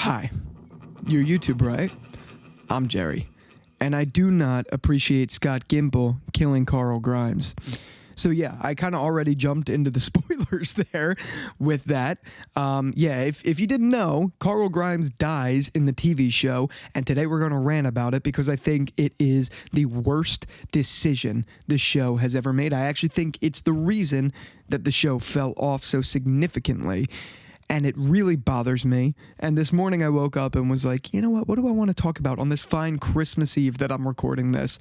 Hi, you're YouTube, right? I'm Jerry, and I do not appreciate Scott Gimple killing Carl Grimes. So yeah, I kind of already jumped into the spoilers there with that. If you didn't know, Carl Grimes dies in the TV show, and today we're going to rant about it because I think it is the worst decision the show has ever made. I actually think it's the reason that the show fell off so significantly. And it really bothers me. And this morning I woke up and was like, you know what do I want to talk about on this fine Christmas Eve that I'm recording this?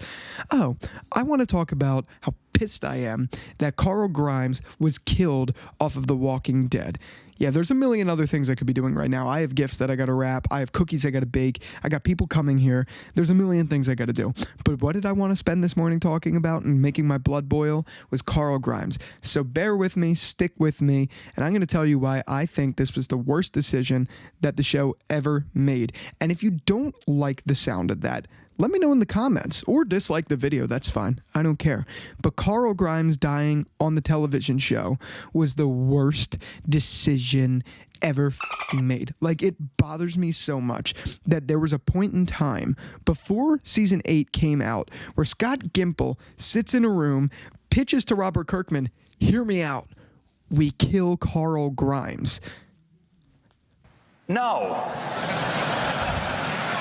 Oh, I want to talk about how pissed I am that Carl Grimes was killed off of The Walking Dead. Yeah, there's a million other things I could be doing right now. I have gifts that I got to wrap. I have cookies I got to bake. I got people coming here. There's a million things I got to do. But what did I want to spend this morning talking about and making my blood boil was Carl Grimes. So bear with me, stick with me, and I'm going to tell you why I think this was the worst decision that the show ever made. And if you don't like the sound of that, let me know in the comments or dislike the video. That's fine. I don't care. But Carl Grimes dying on the television show was the worst decision ever made. Like, it bothers me so much that there was a point in time before season 8 came out where Scott Gimple sits in a room, pitches to Robert Kirkman, hear me out, we kill Carl Grimes. No.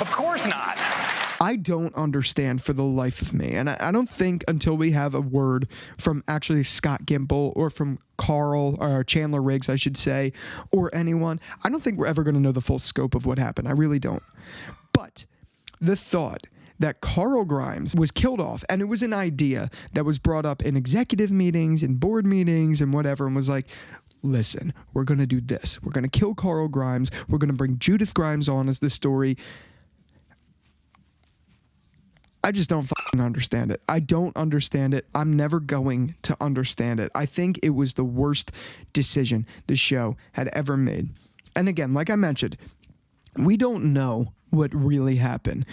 Of course not. I don't understand for the life of me. And I don't think until we have a word from actually Scott Gimple or from Carl or Chandler Riggs, I should say, or anyone, I don't think we're ever going to know the full scope of what happened. I really don't. But the thought that Carl Grimes was killed off, and it was an idea that was brought up in executive meetings and board meetings and whatever, and was like, listen, we're going to do this. We're going to kill Carl Grimes. We're going to bring Judith Grimes on as the story. I just don't understand it. I don't understand it. I'm never going to understand it. I think it was the worst decision the show had ever made. And again, like I mentioned, we don't know what really happened.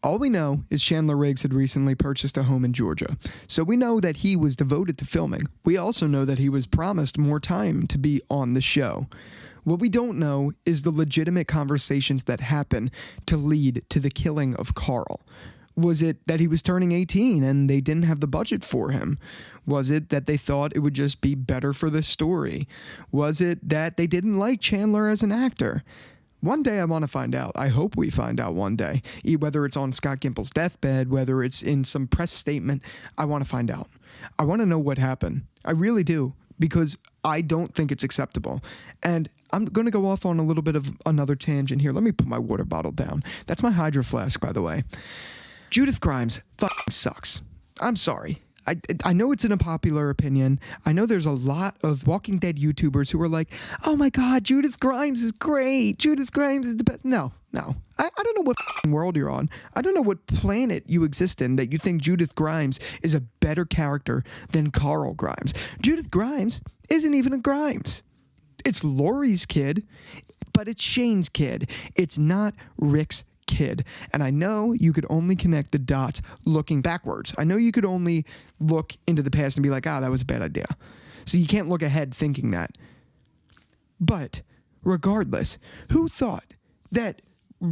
All we know is Chandler Riggs had recently purchased a home in Georgia. So we know that he was devoted to filming. We also know that he was promised more time to be on the show. What we don't know is the legitimate conversations that happened to lead to the killing of Carl. Was it that he was turning 18 and they didn't have the budget for him? Was it that they thought it would just be better for the story? Was it that they didn't like Chandler as an actor? One day I want to find out. I hope we find out one day. Whether it's on Scott Gimple's deathbed, whether it's in some press statement, I want to find out. I want to know what happened. I really do, because I don't think it's acceptable. And I'm going to go off on a little bit of another tangent here. Let me put my water bottle down. That's my Hydro Flask, by the way. Judith Grimes fucking sucks. I'm sorry. I know it's an unpopular opinion. I know there's a lot of Walking Dead YouTubers who are like, oh my God, Judith Grimes is great. Judith Grimes is the best. No. I don't know what world you're on. I don't know what planet you exist in that you think Judith Grimes is a better character than Carl Grimes. Judith Grimes isn't even a Grimes. It's Lori's kid, but it's Shane's kid. It's not Rick's kid. And I know you could only connect the dots looking backwards. I know you could only look into the past and be like, that was a bad idea. So you can't look ahead thinking that. But regardless, who thought that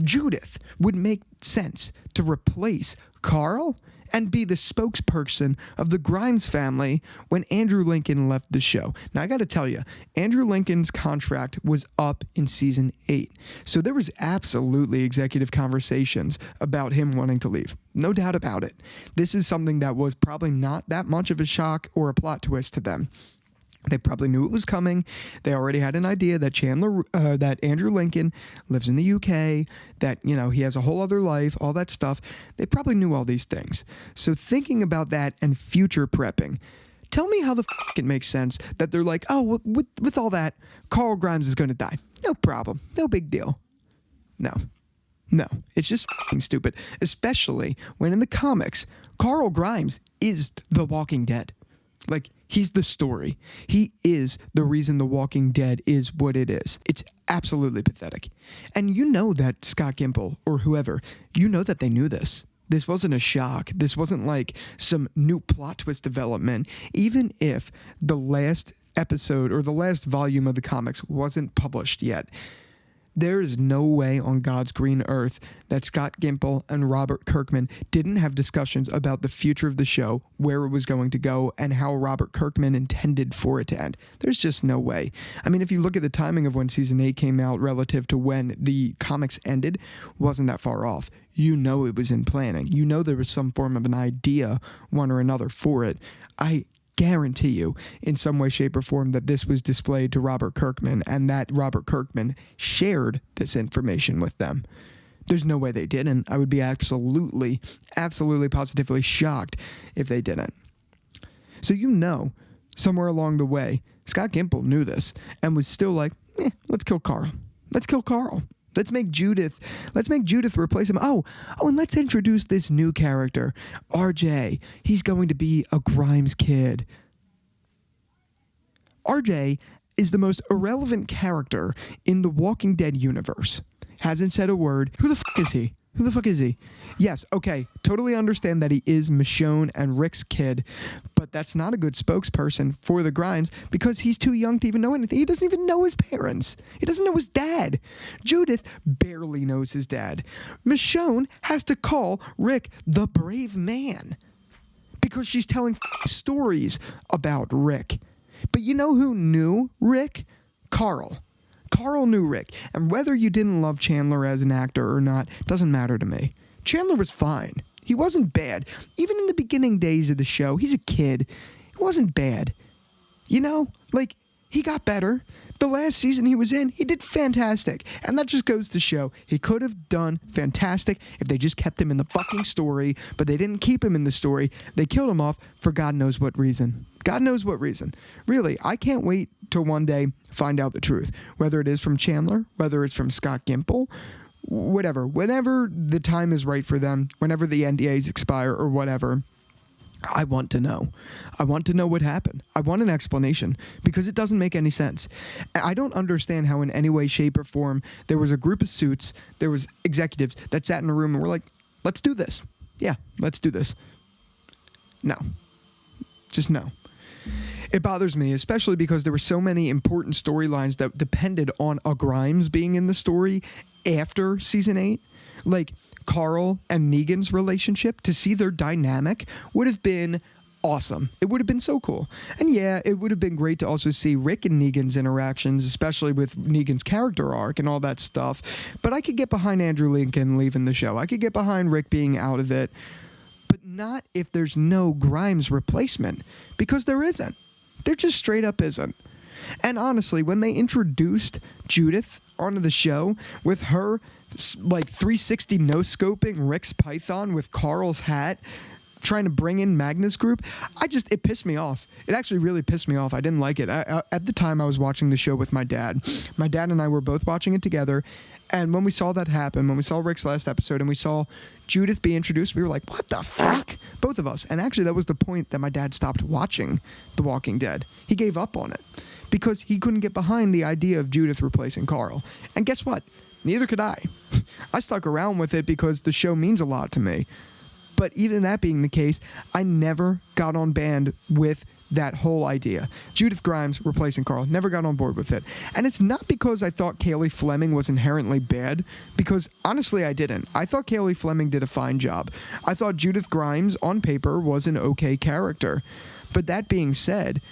Judith would make sense to replace Carl and be the spokesperson of the Grimes family when Andrew Lincoln left the show? Now, I got to tell you, Andrew Lincoln's contract was up in season 8. So there was absolutely executive conversations about him wanting to leave. No doubt about it. This is something that was probably not that much of a shock or a plot twist to them. They probably knew it was coming. They already had an idea that Andrew Lincoln lives in the UK, that, he has a whole other life, all that stuff. They probably knew all these things. So thinking about that and future prepping, tell me how the it makes sense that they're like, with all that, Carl Grimes is going to die. No problem. No big deal. No, it's just stupid, especially when in the comics, Carl Grimes is The Walking Dead. Like, he's the story. He is the reason The Walking Dead is what it is. It's absolutely pathetic. And you know that Scott Gimple or whoever, you know that they knew this. This wasn't a shock. This wasn't like some new plot twist development. Even if the last episode or the last volume of the comics wasn't published yet, There is no way on God's green earth that Scott Gimple and Robert Kirkman didn't have discussions about the future of the show, where it was going to go, and how Robert Kirkman intended for it to end. There's just no way. I mean, if you look at the timing of when season 8 came out relative to when the comics ended, wasn't that far off. You know it was in planning. You know there was some form of an idea, one or another, for it. I guarantee you in some way, shape, or form that this was displayed to Robert Kirkman and that Robert Kirkman shared this information with them. There's no way they didn't. I would be absolutely, positively shocked if they didn't. So somewhere along the way, Scott Gimple knew this and was still like, let's kill Carl. Let's kill Carl. Let's make Judith replace him. Oh, and let's introduce this new character, RJ. He's going to be a Grimes kid. RJ is the most irrelevant character in the Walking Dead universe. Hasn't said a word. Who the fuck is he? Who the fuck is he? Yes, okay, totally understand that he is Michonne and Rick's kid, but that's not a good spokesperson for the Grimes because he's too young to even know anything. He doesn't even know his parents. He doesn't know his dad. Judith barely knows his dad. Michonne has to call Rick the brave man because she's telling stories about Rick. But you know who knew Rick? Carl. Carl knew Rick, and whether you didn't love Chandler as an actor or not doesn't matter to me. Chandler was fine. He wasn't bad. Even in the beginning days of the show, he's a kid. He wasn't bad. He got better. The last season he was in, he did fantastic. And that just goes to show he could have done fantastic if they just kept him in the fucking story, but they didn't keep him in the story. They killed him off for God knows what reason. God knows what reason. Really, I can't wait to one day find out the truth, whether it is from Chandler, whether it's from Scott Gimple, whatever. Whenever the time is right for them, whenever the NDAs expire or whatever, I want to know. I want to know what happened. I want an explanation because it doesn't make any sense. I don't understand how in any way, shape, or form there was a group of suits, there was executives that sat in a room and were like, let's do this. Yeah, let's do this. No. Just no. It bothers me, especially because there were so many important storylines that depended on a Grimes being in the story after season 8. Like Carl and Negan's relationship, to see their dynamic would have been awesome. It would have been so cool. And yeah, it would have been great to also see Rick and Negan's interactions, especially with Negan's character arc and all that stuff. But I could get behind Andrew Lincoln leaving the show. I could get behind Rick being out of it. But not if there's no Grimes replacement, because there isn't. There just straight up isn't. And honestly, when they introduced Judith onto the show with her 360 no-scoping Rick's Python with Carl's hat, trying to bring in Magnus Group, it pissed me off. It actually really pissed me off. I didn't like it. At the time, I was watching the show with my dad. My dad and I were both watching it together, and when we saw that happen, when we saw Rick's last episode and we saw Judith be introduced, we were like, what the fuck? Both of us. And actually, that was the point that my dad stopped watching The Walking Dead. He gave up on it because he couldn't get behind the idea of Judith replacing Carl. And guess what? Neither could I. I stuck around with it because the show means a lot to me. But even that being the case, I never got on band with that whole idea. Judith Grimes replacing Carl. Never got on board with it. And it's not because I thought Kaylee Fleming was inherently bad, because honestly I didn't. I thought Kaylee Fleming did a fine job. I thought Judith Grimes on paper was an okay character. But that being said,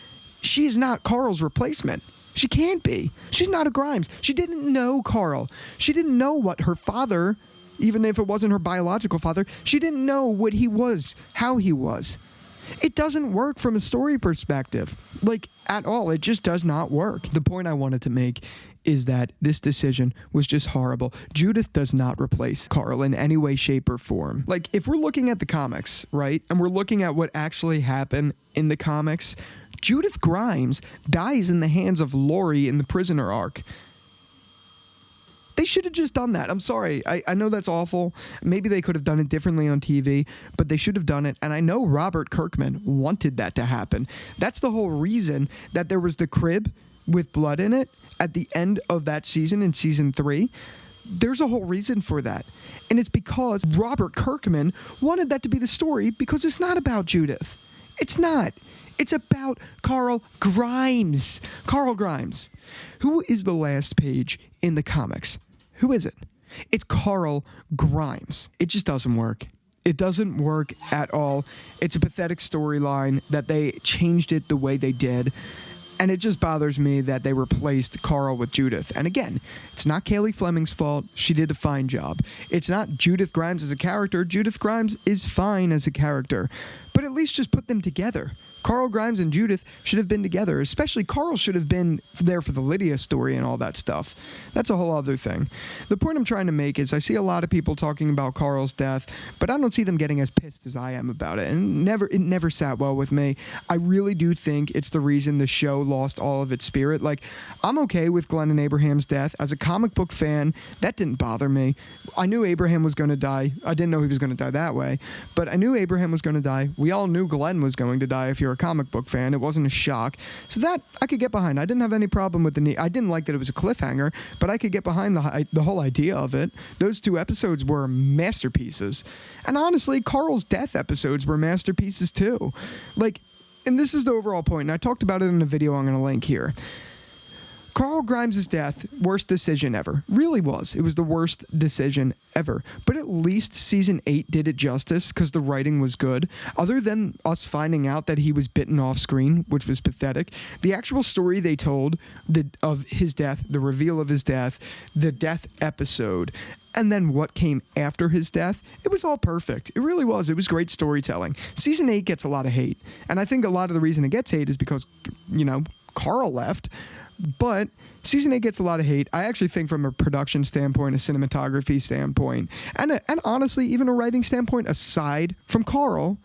she's not Carl's replacement. She can't be. She's not a Grimes. She didn't know Carl. She didn't know what her father, even if it wasn't her biological father, she didn't know what he was, how he was. It doesn't work from a story perspective, at all. It just does not work. The point I wanted to make is that this decision was just horrible. Judith does not replace Carl in any way, shape, or form. If we're looking at the comics, right, and we're looking at what actually happened in the comics, Judith Grimes dies in the hands of Lori in the prisoner arc. They should have just done that. I'm sorry. I know that's awful. Maybe they could have done it differently on TV, but they should have done it. And I know Robert Kirkman wanted that to happen. That's the whole reason that there was the crib with blood in it at the end of that season in season 3. There's a whole reason for that. And it's because Robert Kirkman wanted that to be the story, because it's not about Judith. It's not. It's about Carl Grimes. Carl Grimes. Who is the last page in the comics? Who is it? It's Carl Grimes. It just doesn't work. It doesn't work at all. It's a pathetic storyline that they changed it the way they did. And it just bothers me that they replaced Carl with Judith. And again, it's not Kaylee Fleming's fault. She did a fine job. It's not Judith Grimes as a character. Judith Grimes is fine as a character. But at least just put them together. Carl Grimes and Judith should have been together. Especially Carl should have been there for the Lydia story and all that stuff. That's a whole other thing. The point I'm trying to make is I see a lot of people talking about Carl's death, but I don't see them getting as pissed as I am about it. And it never sat well with me. I really do think it's the reason the show lost all of its spirit. Like, I'm okay with Glenn and Abraham's death. As a comic book fan, that didn't bother me. I knew Abraham was going to die. I didn't know he was going to die that way, but I knew Abraham was going to die. We all knew Glenn was going to die if you're a comic book fan. It wasn't a shock. So that I could get behind. I didn't have any problem with I didn't like that it was a cliffhanger, but I could get behind the whole idea of it. Those 2 episodes were masterpieces. And honestly, Carl's death episodes were masterpieces too. Like, and this is the overall point, and I talked about it in a video I'm going to link here. Carl Grimes' death, worst decision ever. Really was. It was the worst decision ever. But at least season 8 did it justice because the writing was good. Other than us finding out that he was bitten off screen, which was pathetic, the actual story they told of his death, the reveal of his death, the death episode, and then what came after his death, it was all perfect. It really was. It was great storytelling. Season 8 gets a lot of hate. And I think a lot of the reason it gets hate is because, Carl left. But season 8 gets a lot of hate. I actually think from a production standpoint, a cinematography standpoint, and honestly, even a writing standpoint, aside from Carl,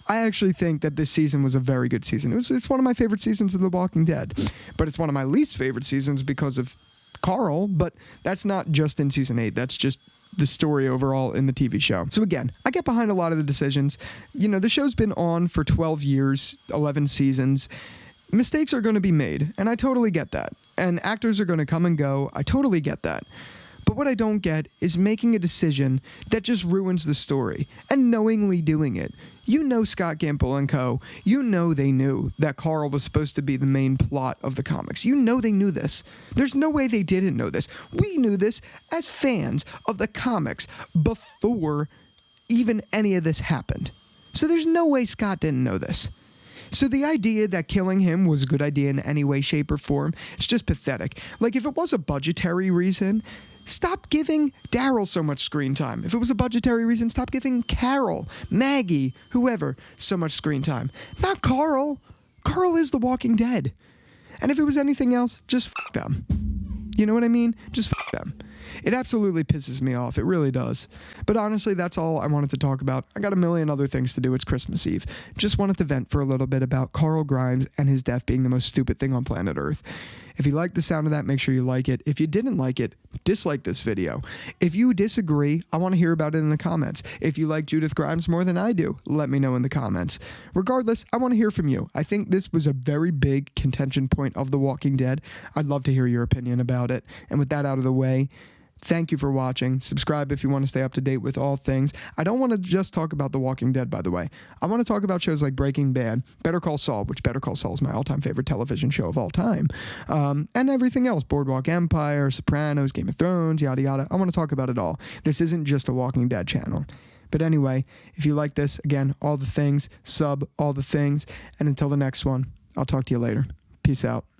I actually think that this season was a very good season. It's one of my favorite seasons of The Walking Dead. But it's one of my least favorite seasons because of Carl. But that's not just in season 8. That's just the story overall in the TV show. So again, I get behind a lot of the decisions. The show's been on for 12 years, 11 seasons. Mistakes are going to be made, and I totally get that. And actors are going to come and go. I totally get that. But what I don't get is making a decision that just ruins the story and knowingly doing it. Scott Gimple and co. They knew that Carl was supposed to be the main plot of the comics. They knew this. There's no way they didn't know this. We knew this as fans of the comics before even any of this happened. So there's no way Scott didn't know this. So the idea that killing him was a good idea in any way, shape, or form, it's just pathetic. Like, if it was a budgetary reason, stop giving Daryl so much screen time. If it was a budgetary reason, stop giving Carol, Maggie, whoever, so much screen time. Not Carl. Carl is The Walking Dead. And if it was anything else, just f*** them. You know what I mean? Just f*** them. It absolutely pisses me off. It really does. But honestly, that's all I wanted to talk about. I got a million other things to do. It's Christmas Eve. Just wanted to vent for a little bit about Carl Grimes and his death being the most stupid thing on planet Earth. If you like the sound of that, make sure you like it. If you didn't like it, dislike this video. If you disagree, I want to hear about it in the comments. If you like Judith Grimes more than I do, let me know in the comments. Regardless, I want to hear from you. I think this was a very big contention point of The Walking Dead. I'd love to hear your opinion about it. And with that out of the way, thank you for watching. Subscribe if you want to stay up to date with all things. I don't want to just talk about The Walking Dead, by the way. I want to talk about shows like Breaking Bad, Better Call Saul, which Better Call Saul is my all-time favorite television show of all time, and everything else, Boardwalk Empire, Sopranos, Game of Thrones, yada yada. I want to talk about it all. This isn't just a Walking Dead channel. But anyway, if you like this, again, all the things, sub all the things, and until the next one, I'll talk to you later. Peace out.